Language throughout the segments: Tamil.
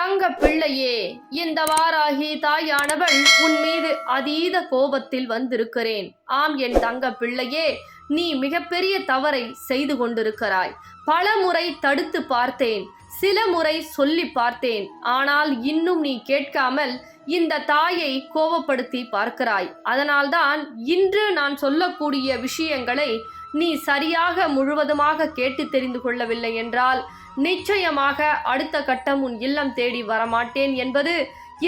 தங்க பிள்ளையே, இந்த வாராகி தாயானவள் உன் மீது அதீத கோபத்தில் வந்திருக்கிறேன். ஆம் என் தங்க பிள்ளையே, நீ மிகப்பெரிய தவறை செய்து கொண்டிருக்கிறாய். பல முறை தடுத்து பார்த்தேன், சில முறை சொல்லி பார்த்தேன். ஆனால் இன்னும் நீ கேட்காமல் இந்த தாயை கோபப்படுத்தி பார்க்கிறாய். அதனால்தான் இன்று நான் சொல்லக்கூடிய விஷயங்களை நீ சரியாக முழுவதுமாக கேட்டு தெரிந்து கொள்ளவில்லை என்றால் நிச்சயமாக அடுத்த கட்டம் உன் இல்லம் தேடி வரமாட்டேன் என்பது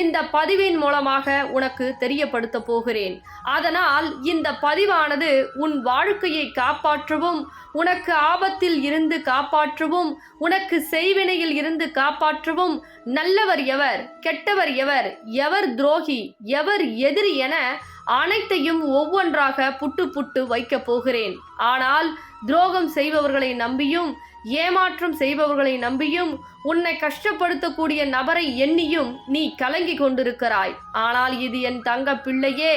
இந்த பதிவின் மூலமாக உனக்கு தெரியப்படுத்த போகிறேன். அதனால் இந்த பதிவானது உன் வாழ்க்கையை காப்பாற்றவும், உனக்கு ஆபத்தில் இருந்து காப்பாற்றவும், உனக்கு செய்வினையில் இருந்து காப்பாற்றவும், நல்லவர் எவர், கெட்டவர் எவர், எவர் துரோகி, எவர் எதிரி என அனைத்தையும் ஒவ்வொன்றாக புட்டு புட்டு வைக்கப் போகிறேன். ஆனால் துரோகம் செய்பவர்களை நம்பியும், ஏமாற்றம் செய்பவர்களை நம்பியும், உன்னை கஷ்டப்படுத்தக்கூடிய நபரை எண்ணியும் நீ கலங்கி கொண்டிருக்கிறாய். ஆனால் இது என் தங்க பிள்ளையே,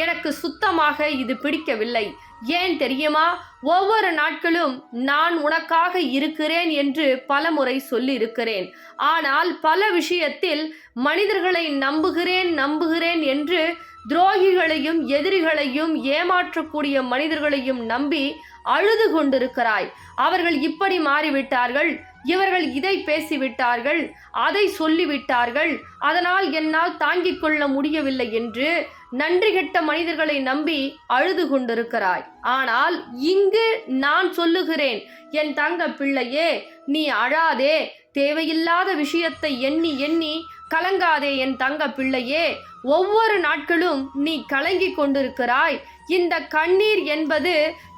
எனக்கு சுத்தமாக இது பிடிக்கவில்லை. ஏன் தெரியுமா? ஒவ்வொரு நாட்களும் நான் உனக்காக இருக்கிறேன் என்று பலமுறை சொல்லி இருக்கிறேன். ஆனால் பல விஷயத்தில் மனிதர்களை நம்புகிறேன் என்று துரோகிகளையும் எதிரிகளையும் ஏமாற்றக்கூடிய மனிதர்களையும் நம்பி அழுது கொண்டிருக்கிறாய். அவர்கள் இப்படி மாறிவிட்டார்கள், இவர்கள் இதை பேசிவிட்டார்கள், அதை சொல்லிவிட்டார்கள், அதனால் என்னால் தாங்கிக் கொள்ள முடியவில்லை என்று நன்றி கெட்ட மனிதர்களை நம்பி அழுது கொண்டிருக்கிறாய். ஆனால் இங்கு நான் சொல்லுகிறேன், என் தங்க பிள்ளையே, நீ அழாதே. தேவையில்லாத விஷயத்தை எண்ணி எண்ணி கலங்காதே என் தங்க பிள்ளையே. ஒவ்வொரு நாட்களும் நீ கலங்கி கொண்டிருக்கிறாய். இந்த கண்ணீர் என்பது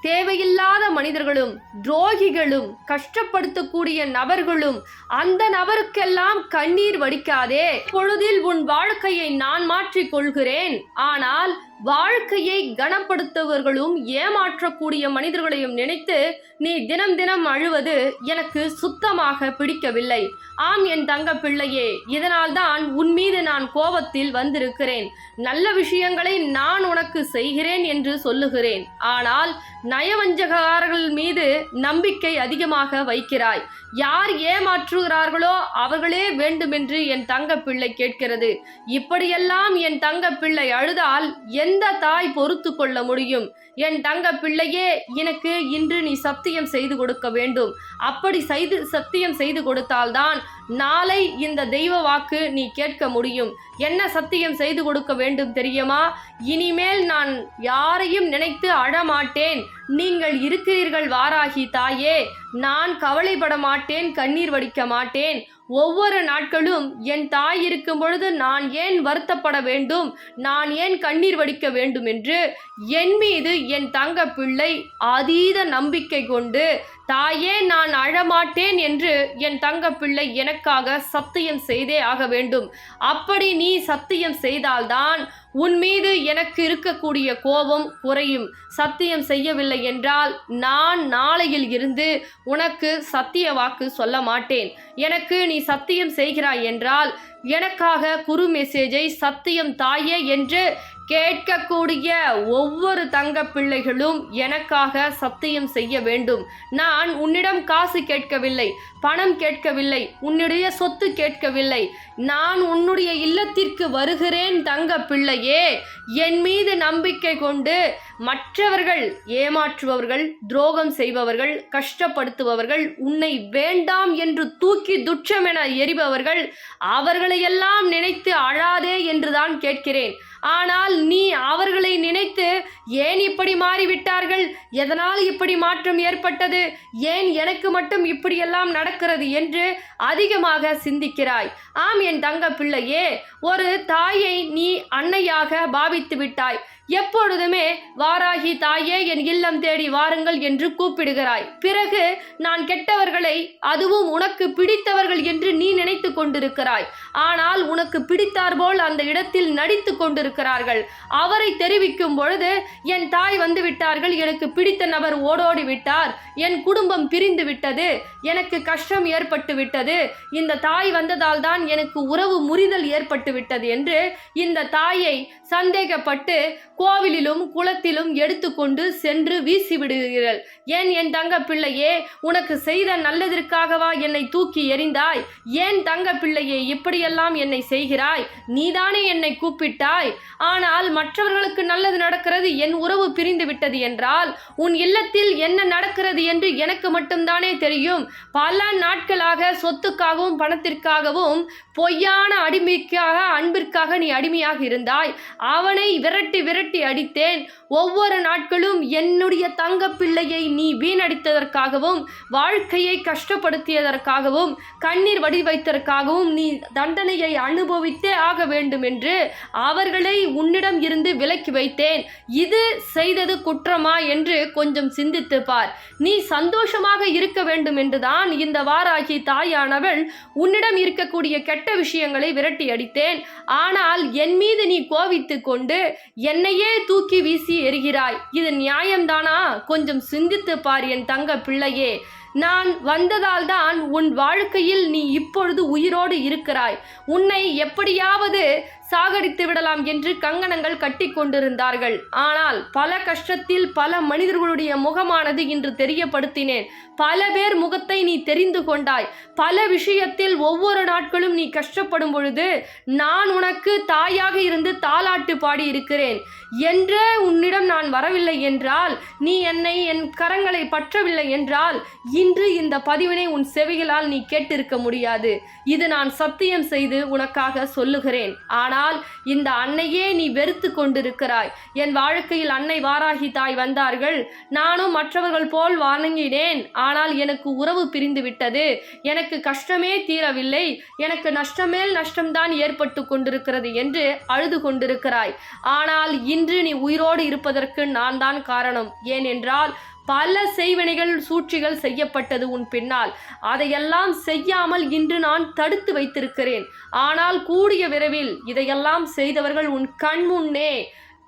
தேவையில்லாத மனிதர்களும், துரோகிகளும், கஷ்டப்படுத்தக்கூடிய நபர்களும், அந்த நபருக்கெல்லாம் கண்ணீர் வடிக்காதே. பொழுதில் உன் வாழ்க்கையை நான் மாற்றிக் கொள்கிறேன். ஆனால் வாழ்க்கையை கனப்படுத்துவர்களும் ஏமாற்றக்கூடிய மனிதர்களையும் நினைத்து நீ தினம் தினம் அழுவது எனக்கு சுத்தமாக பிடிக்கவில்லை. ஆம் என் தங்க பிள்ளையே, இதனால்தான் உன் மீது நான் கோபத்தில் வந்திருக்கிறேன். நல்ல விஷயங்களை நான் உனக்கு செய்கிறேன் என்று சொல்லுகிறேன். ஆனால் நயவஞ்சகர்கள் மீது நம்பிக்கை அதிகமாக வைக்கிறாய். யார் ஏமாற்றுகிறார்களோ அவர்களே வேண்டுமென்று என் தங்க பிள்ளை கேட்கிறது. இப்படியெல்லாம் என் தங்க பிள்ளை அழுதால் எந்த தாய் பொறுத்து கொள்ள முடியும்? என் தங்க பிள்ளையே, எனக்கு இன்று நீ சத்தியம் செய்து கொடுக்க வேண்டும். அப்படி சத்தியம் செய்து கொடுத்தால்தான் நாளை இந்த தெய்வ வாக்கு நீ கேட்க முடியும். என்ன சத்தியம் செய்து கொடுக்க வேண்டும் தெரியுமா? இனிமேல் நான் யாரையும் நினைத்து அழமாட்டேன். நீங்கள் இருக்கிறீர்கள் வாராகி தாயே, நான் கவலைப்பட மாட்டேன், கண்ணீர் வடிக்க மாட்டேன். ஒவ்வொரு நாட்களும் என் தாய் இருக்கும் பொழுது நான் ஏன் வருத்தப்பட வேண்டும், நான் ஏன் கண்ணீர் வடிக்க வேண்டும் என்று என் மீது என் தங்க பிள்ளை அதீத நம்பிக்கை கொண்டு, தாயே நான் அழமாட்டேன் என்று என் தங்க பிள்ளை எனக்காக சத்தியம் செய்தே ஆக வேண்டும். அப்படி நீ சத்தியம் செய்தால்தான் உன் மீது எனக்கு இருக்கக்கூடிய கோபம் குறையும். சத்தியம் செய்யவில்லை என்றால் நான் நாளையில் இருந்து உனக்கு சத்திய வாக்கு சொல்ல மாட்டேன். எனக்கு நீ சத்தியம் செய்கிறாய் என்றால் எனக்காக குறு மெசேஜை சத்தியம் தாயே என்று கேட்கக்கூடிய ஒவ்வொரு தங்க பிள்ளைகளும் எனக்காக சத்தியம் செய்ய வேண்டும். நான் உன்னிடம் காசு கேட்கவில்லை, பணம் கேட்கவில்லை, உன்னுடைய சொத்து கேட்கவில்லை. நான் உன்னுடைய இல்லத்திற்கு வருகிறேன் தங்க பிள்ளையே. என் மீது நம்பிக்கை கொண்டு மற்றவர்கள் ஏமாற்றுபவர்கள், துரோகம் செய்பவர்கள், கஷ்டப்படுத்துபவர்கள், உன்னை வேண்டாம் என்று தூக்கி துச்சமென எறிபவர்கள், அவர்களையெல்லாம் நினைத்து அழாதே என்றுதான் கேட்கிறேன். ஆனால் நீ அவர்களை நினைத்து ஏன் இப்படி மாறிவிட்டார்கள், எதனால் இப்படி மாற்றம் ஏற்பட்டது, ஏன் எனக்கு மட்டும் இப்படியெல்லாம் நடக்கிறது என்று அதிகமாக சிந்திக்கிறாய். ஆம் என் தங்க பிள்ளையே, ஒரு தாயை நீ அன்னையாக பாவித்து விட்டாய். எப்பொழுதுமே வாராகி தாயே என் இல்லம் தேடி வாருங்கள் என்று கூப்பிடுகிறாய். பிறகு நான் கெட்டவர்களை, அதுவும் உனக்கு பிடித்தவர்கள் என்று நீ நினைத்து கொண்டிருக்கிறாய். ஆனால் உனக்கு பிடித்தார் போல் அந்த இடத்தில் நடித்து கொண்டிருக்கிறார்கள். அவரை தெரிவிக்கும் பொழுது என் தாய் வந்து விட்டார்கள், எனக்கு பிடித்த நபர் ஓடோடி விட்டார், என் குடும்பம் பிரிந்து விட்டது, எனக்கு கஷ்டம் ஏற்பட்டு விட்டது, இந்த தாய் வந்ததால் தான் எனக்கு உறவு முறிதல் ஏற்பட்டு விட்டது என்று இந்த தாயை சந்தேகப்பட்டு கோவிலிலும் குளத்திலும் எடுத்துக்கொண்டு சென்று வீசிவிடுகிறீர்கள். ஏன் என் தங்க பிள்ளையே, உனக்கு செய்த நல்லதற்காகவா என்னை தூக்கி எறிந்தாய்? ஏன் தங்க பிள்ளையே இப்படியெல்லாம் என்னை செய்கிறாய்? நீதானே என்னை கூப்பிட்டாய். ஆனால் மற்றவர்களுக்கு நல்லது நடக்கிறது, என் உறவு பிரிந்து விட்டது என்றால் உன் இல்லத்தில் என்ன நடக்கிறது என்று எனக்கு மட்டும்தானே தெரியும். பல நாட்களாக சொத்துக்காகவும் பணத்திற்காகவும் பொய்யான அடிமைக்காக அன்பிற்காக நீ அடிமையாக இருந்தாய். அவனை விரட்டி விரட்டி அடித்தேன். ஒவ்வொரு நாட்களும் என்னுடைய தங்க பிள்ளையை நீ வீணடித்ததற்காகவும் வாழ்க்கையை கஷ்டப்படுத்தியதற்காகவும் கண்ணீர் வடி வைத்ததற்காகவும் நீ தண்டனையை அனுபவித்தே ஆக வேண்டும் என்று அவர்களை உன்னிடம் இருந்து விலக்கி வைத்தேன். இது செய்தது குற்றமா என்று கொஞ்சம் சிந்தித்து பார். நீ சந்தோஷமாக இருக்க வேண்டும் என்றுதான் இந்த வாராகி தாயானவள் உன்னிடம் இருக்கக்கூடிய கெட்ட விஷயங்களை விரட்டி அடித்தேன். ஆனால் என் மீது நீ கோவித்து கொண்டு என்னையே தூக்கி வீசி எறிகிறாய். இது நியாயம்தானா? கொஞ்சம் சிந்தித்து பார் என் தங்க பிள்ளையே. நான் வந்ததால் தான் உன் வாழ்க்கையில் நீ இப்பொழுது உயிரோடு இருக்கிறாய். உன்னை எப்படியாவது சாகடித்து விடலாம் என்று கங்கணங்கள் கட்டி கொண்டிருந்தார்கள். ஆனால் பல கஷ்டத்தில் பல மனிதர்களுடைய முகமானது இன்று தெரியப்படுத்தினேன். பல பேர் முகத்தை நீ தெரிந்து கொண்டாய். பல விஷயத்தில் ஒவ்வொரு நாட்களும் நீ கஷ்டப்படும் பொழுது நான் உனக்கு தாயாக இருந்து தாலாட்டு பாடி இருக்கிறேன் என்ற உன்னிடம் நான் வரவில்லை என்றால், நீ என்னை என் கரங்களை பற்றவில்லை என்றால் இன்று இந்த பதிவினை உன் செவிகளால் நீ கேட்டிருக்க முடியாது. இது நான் சத்தியம் செய்து உனக்காக சொல்லுகிறேன். ஆனால் இந்த அன்னையே நீ வெறுத்து கொண்டிருக்கிறாய். என் வாழ்க்கையில் அன்னை வாராகி தாய் வந்தார்கள். நானும் மற்றவர்கள் போல் வணங்கினேன். ஆனால் எனக்கு உறவு பிரிந்து விட்டது. எனக்கு கஷ்டமே தீரவில்லை. எனக்கு நஷ்டமேல் நஷ்டம்தான் ஏற்பட்டு கொண்டிருக்கிறது என்று அழுது கொண்டிருக்கிறாய். ஆனால் இன்று நீ உயிரோடு இருப்பதற்கு நான் தான் காரணம். ஏனென்றால் பல செய்வினைகள் சூழ்ச்சிகள் செய்யப்பட்டது உன் பின்னால். அதையெல்லாம் செய்யாமல் இன்று நான் தடுத்து வைத்திருக்கிறேன். ஆனால் கூடிய விரைவில் இதையெல்லாம் செய்தவர்கள் உன் கண் முன்னே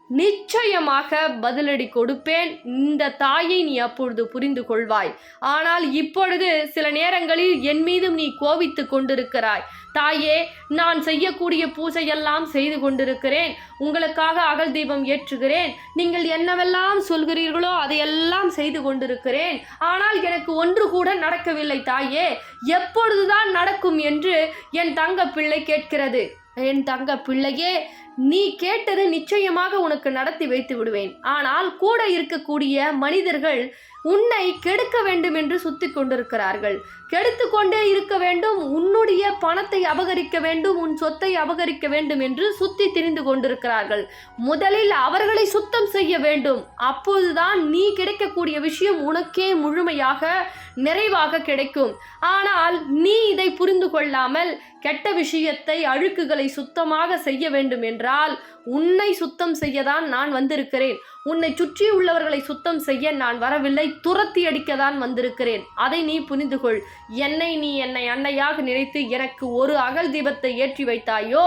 நிச்சயமாக பதிலடி கொடுப்பேன். இந்த தாயை நீ அப்பொழுது புரிந்து கொள்வாய். ஆனால் இப்பொழுது சில நேரங்களில் என் மீதும் நீ கோபித்து கொண்டிருக்கிறாய். தாயே, நான் செய்யக்கூடிய பூஜையெல்லாம் செய்து கொண்டிருக்கிறேன். உங்களுக்காக அகல் தீபம் ஏற்றுகிறேன். நீங்கள் என்னவெல்லாம் சொல்கிறீர்களோ அதையெல்லாம் செய்து கொண்டிருக்கிறேன். ஆனால் எனக்கு ஒன்று கூட நடக்கவில்லை தாயே. எப்பொழுதுதான் நடக்கும் என்று என் தங்க பிள்ளை கேட்கிறது. என் தங்க பிள்ளையே, நீ கேட்டது நிச்சயமாக உனக்கு நடத்தி வைத்து விடுவேன். ஆனால் கூட இருக்கக்கூடிய மனிதர்கள் உன்னை கெடுக்க வேண்டும் என்று சுத்தி கொண்டிருக்கிறார்கள். கெடுத்து கொண்டே இருக்க வேண்டும், உன்னுடைய பணத்தை அபகரிக்க வேண்டும், உன் சொத்தை அபகரிக்க வேண்டும் என்று சுத்தி திரிந்து கொண்டிருக்கிறார்கள். முதலில் அவர்களை சுத்தம் செய்ய வேண்டும். அப்போதுதான் நீ கிடைக்கக்கூடிய விஷயம் உனக்கே முழுமையாக நிறைவாக கிடைக்கும். ஆனால் நீ இதை புரிந்து கொள்ளாமல் கெட்ட விஷயத்தை அழுக்குகளை சுத்தமாக செய்ய வேண்டும் என்றால் உன்னை சுத்தம் செய்யதான் நான் வந்திருக்கிறேன். உன்னை சுற்றி உள்ளவர்களை சுத்தம் செய்ய நான் வரவில்லை, துரத்தி அடிக்கதான் வந்திருக்கிறேன். அதை நீ புரிந்து கொள். நீ என்னை அன்னையாக நினைத்து எனக்கு ஒரு அகல் தீபத்தை ஏற்றி வைத்தாயோ,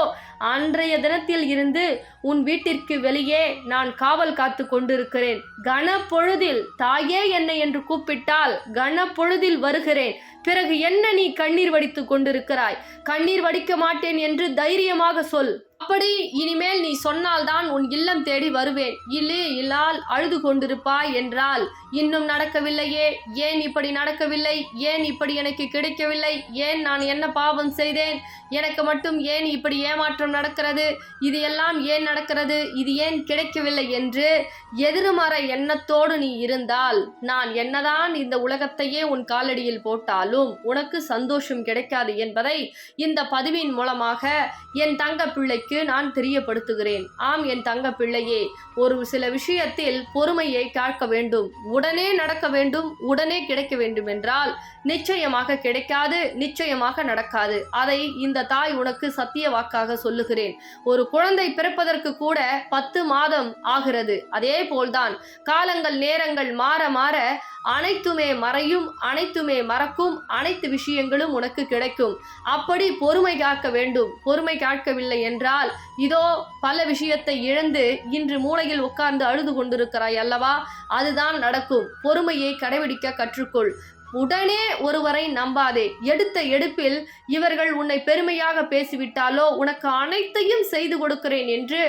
அன்றைய தினத்தில் இருந்து உன் வீட்டிற்கு வெளியே நான் காவல் காத்து கொண்டிருக்கிறேன். கனப்பொழுதில் தாயே என்னை என்று கூப்பிட்டால் கனப்பொழுதில் வருகிறேன். பிறகு என்ன நீ கண்ணீர் வடித்து கொண்டிருக்கிறாய்? கண்ணீர் வடிக்க மாட்டேன் என்று தைரியமாக சொல். அப்படி இனிமேல் நீ சொன்னால்தான் உன் இல்லம் தேடி வருவேன். இல்லால் அழுது கொண்டிருப்பாய் என்றால் இன்னும் நடக்கவில்லையே, ஏன் இப்படி நடக்கவில்லை, ஏன் இப்படி எனக்கு கிடைக்கவில்லை, ஏன் நான் என்ன பாவம் செய்தேன், எனக்கு மட்டும் ஏன் இப்படி ஏமாற்றம் நடக்கிறது, இது எல்லாம் ஏன் நடக்கிறது, இது ஏன் கிடைக்கவில்லை என்று எதிர்மறை எண்ணத்தோடு நீ இருந்தால் நான் என்னதான் இந்த உலகத்தையே உன் காலடியில் போட்டாலும் உனக்கு சந்தோஷம் கிடைக்காது என்பதை இந்த பதிவின் மூலமாக என் தங்க பிள்ளைக்கு நான் தெரியப்படுத்துகிறேன். ஆம் என் தங்க பிள்ளையே, ஒரு சில விஷயத்தில் பொறுமையை காக்க வேண்டும். உடனே நடக்க வேண்டும், உடனே கிடைக்க வேண்டும் என்றால் நிச்சயமாக கிடைக்காது, நிச்சயமாக நடக்காது. அதை இந்த தாய் உனக்கு சத்திய வாக்காக சொல்லுகிறேன். ஒரு குழந்தை பிறப்பதற்கு கூட 10 மாதம் ஆகிறது. அதே போல்தான் காலங்கள் நேரங்கள் மாற மாற அனைத்துமே மறையும், அனைத்துமே மறக்கும், அனைத்து விஷயங்களும் உனக்கு கிடைக்கும். அப்படி பொறுமை காக்க வேண்டும். பொறுமை காக்கவில்லை என்றால் இதோ பல விஷயத்தை இழந்து இன்று மூலையில் உட்கார்ந்து அழுது கொண்டிருக்கிறாய் அல்லவா? அதுதான் நடக்கும். பொறுமையை கடைபிடிக்க கற்றுக்கொள். உடனே ஒருவரை நம்பாதே. எடுத்த எடுப்பில் இவர்கள் உன்னை பெருமையாக பேசிவிட்டாலோ, உனக்கு அனைத்தையும் செய்து கொடுக்கிறேன் என்று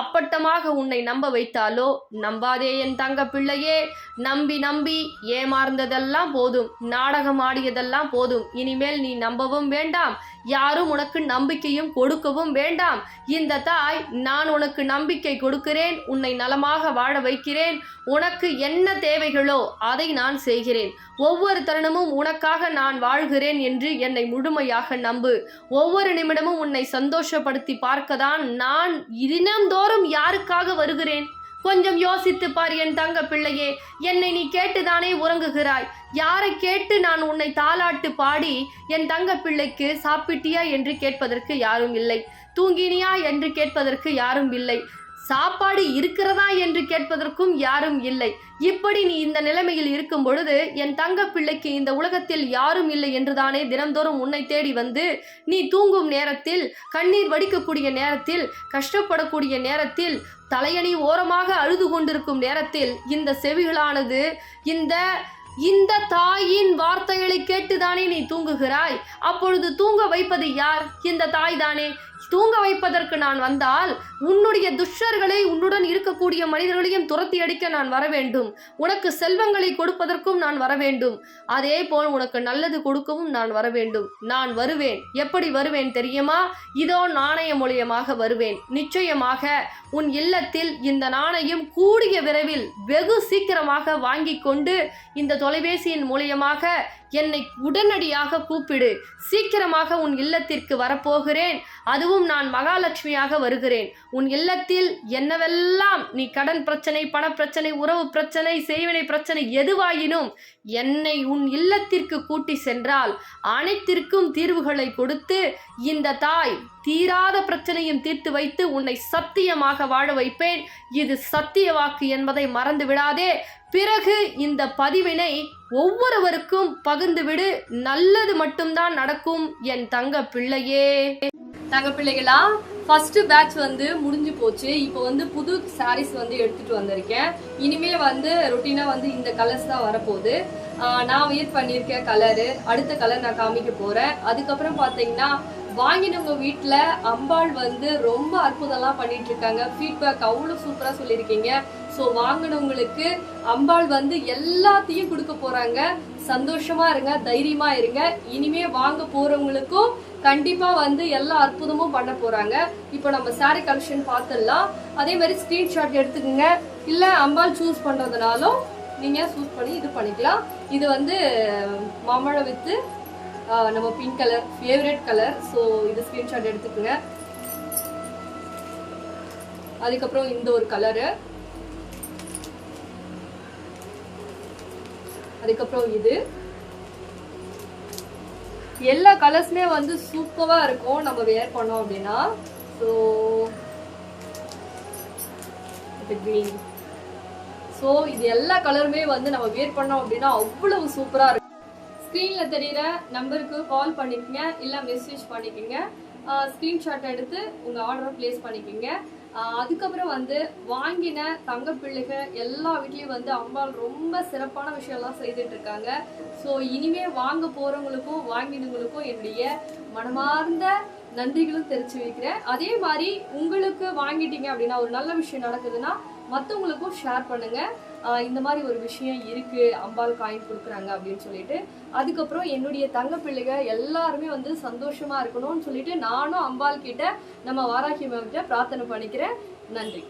அப்பட்டமாக உன்னை நம்ப வைத்தாலோ நம்பாதே என் தங்க பிள்ளையே. நம்பி நம்பி ஏமாறந்ததெல்லாம் போதும், நாடகம் ஆடியதெல்லாம் போதும். இனிமேல் நீ நம்பவும் வேண்டாம், யாரும் உனக்கு நம்பிக்கையும் கொடுக்கவும் வேண்டாம். இந்த தாய் நான் உனக்கு நம்பிக்கை கொடுக்கிறேன், உன்னை நலமாக வாழ வைக்கிறேன். உனக்கு என்ன தேவைகளோ அதை நான் செய்கிறேன். ஒவ்வொரு தருணமும் உனக்காக நான் வாழ்கிறேன் என்று என்னை முழுமையாக நம்பு. ஒவ்வொரு நிமிடமும் உன்னை சந்தோஷப்படுத்தி பார்க்கதான் நான் தினந்தோறும் யாருக்காக வருகிறேன்? கொஞ்சம் யோசித்து பார் என் தங்க பிள்ளையே. என்னை நீ கேட்டுதானே உறங்குகிறாய். யாரை கேட்டு நான் உன்னை தாலாட்டு பாடி என் தங்க பிள்ளைக்கு சாப்பிட்டியா என்று கேட்பதற்கு யாரும் இல்லை, தூங்கினியா என்று கேட்பதற்கு யாரும் இல்லை, சாப்பாடு இருக்கிறதா என்று கேட்பதற்கும் யாரும் இல்லை. இப்படி நீ இந்த நிலைமையில் இருக்கும் பொழுது என் தங்க பிள்ளைக்கு இந்த உலகத்தில் யாரும் இல்லை என்றுதானே தினந்தோறும் உன்னை தேடி வந்து நீ தூங்கும் நேரத்தில், கண்ணீர் வடிக்கக்கூடிய நேரத்தில், கஷ்டப்படக்கூடிய நேரத்தில், தலையணி ஓரமாக அழுது கொண்டிருக்கும் நேரத்தில் இந்த செவிகளானது இந்த தாயின் வார்த்தைகளை கேட்டுதானே நீ தூங்குகிறாய். அப்பொழுது தூங்க வைப்பது யார்? இந்த தாய் தானே. தூங்க வைப்பதற்கு நான் வந்தால் உன்னுடைய துஷ்டர்களை, உன்னுடன் இருக்கக்கூடிய மனிதர்களையும் துரத்தி அடிக்க நான் வர வேண்டும். உனக்கு செல்வங்களை கொடுப்பதற்கும் நான் வர வேண்டும். அதே போல் உனக்கு நல்லது கொடுக்கவும் நான் வர வேண்டும். நான் வருவேன். எப்படி வருவேன் தெரியுமா? இதோ நாணய மூலியமாக வருவேன். நிச்சயமாக உன் இல்லத்தில் இந்த நாணயம் கூடிய விரைவில் வெகு சீக்கிரமாக வாங்கி கொண்டு இந்த தொலைபேசியின் மூலியமாக என்னை உடனடியாக கூப்பிடு. சீக்கிரமாக உன் இல்லத்திற்கு வரப்போகிறேன். அதுவும் நான் மகாலட்சுமியாக வருகிறேன். உன் இல்லத்தில் என்னவெல்லாம் நீ கடன் பிரச்சனை, பணப்பிரச்சனை, உறவு பிரச்சனை, செய்வினை பிரச்சனை எதுவாயினும் என்னை உன் இல்லத்திற்கு கூட்டி சென்றால் அனைத்திற்கும் தீர்வுகளை கொடுத்து இந்த தாய் தீராத பிரச்சனையும் தீர்த்து வைத்து உன்னை சத்தியமாக வாழ வைப்பேன். இது சத்திய வாக்கு என்பதை மறந்து விடாதே. பிறகு இந்த பதிவினை ஒவ்வொருவருக்கும் பகிர்ந்துவிடு. நல்லது மட்டும்தான் நடக்கும் என் தங்க பிள்ளையே. தங்க பிள்ளைகளா, ஃபர்ஸ்ட் பேட்ச் முடிஞ்சு போச்சு. இப்போ புது சாரீஸ் எடுத்துட்டு வந்திருக்கேன். இனிமே ரொட்டீனா இந்த கலர்ஸ் தான் வரப்போகுது. நான் வியர் பண்ணியிருக்க கலரு, அடுத்த கலர் நான் காமிக்க போறேன். அதுக்கப்புறம் பார்த்தீங்கன்னா வாங்கினவங்க வீட்டில் அம்பாள் ரொம்ப அற்புதம்லாம் பண்ணிட்டு இருக்காங்க. ஃபீட்பேக் அவ்வளோ சூப்பராக சொல்லியிருக்கீங்க. ஸோ வாங்கினவங்களுக்கு அம்பாள் எல்லாத்தையும் கொடுக்க போறாங்க. சந்தோஷமா இருங்க, தைரியமா இருங்க. இனிமே வாங்க போறவங்களுக்கும் கண்டிப்பா எல்லா அற்புதமும் பண்ண போறாங்க. இப்போ நம்ம சாரி கலெக்ஷன் பார்த்துடலாம். அதே மாதிரி ஸ்கிரீன்ஷாட் எடுத்துக்கோங்க. இல்ல அம்பாள் சூஸ் பண்றதுனாலும் நீங்க சூஸ் பண்ணி இது பண்ணிக்கலாம். இது மாம்பழம் வித்து நம்ம pink colour favourite colour. So இது ஸ்கிரீன்ஷாட் எடுத்துக்கோங்க. அதுக்கப்புறம் இந்த ஒரு கலரு, அதுக்கப்புறம் இது எல்லா கலர்ஸுமே சூப்பரா இருக்கும் நம்ம வேர் பண்ணோம் அப்படின்னா. So green. ஸோ இது எல்லா கலருமே நம்ம வேர் பண்ணோம் அப்படின்னா அவ்வளவு சூப்பரா இருக்கும். ஸ்க்ரீன்ல தெரியுற நம்பருக்கு கால் பண்ணிக்கங்க, இல்ல மெசேஜ் பண்ணிக்கங்க. ஸ்கிரீன்ஷாட் எடுத்து உங்க ஆர்டரை பிளேஸ் பண்ணிக்கங்க. அதுக்கப்புறம் வாங்கின தங்க பிள்ளைகள் எல்லா வீட்லயும் அம்பாள் ரொம்ப சிறப்பான விஷயம்லாம் செய்துட்டு இருக்காங்க. ஸோ இனிமே வாங்க போறவங்களுக்கும் வாங்கினவங்களுக்கும் என்னுடைய மனமார்ந்த நன்றிகளும் தெரிவிச்சு வைக்கிறேன். அதே மாதிரி உங்களுக்கு வாங்கிட்டீங்க அப்படின்னா ஒரு நல்ல விஷயம் நடக்குதுன்னா மற்றவங்களுக்கும் ஷேர் பண்ணுங்க. இந்த மாதிரி ஒரு விஷயம் இருக்கு, அம்பாள் காயின் கொடுக்குறாங்க அப்படின்னு சொல்லிட்டு. அதுக்கப்புறம் என்னுடைய தங்க பிள்ளைகள் எல்லாருமே சந்தோஷமா இருக்கணும்னு சொல்லிட்டு நானும் அம்பாள் கிட்ட, நம்ம வாராகி மேம்கிட்ட பிரார்த்தனை பண்ணிக்கிறேன். நன்றி.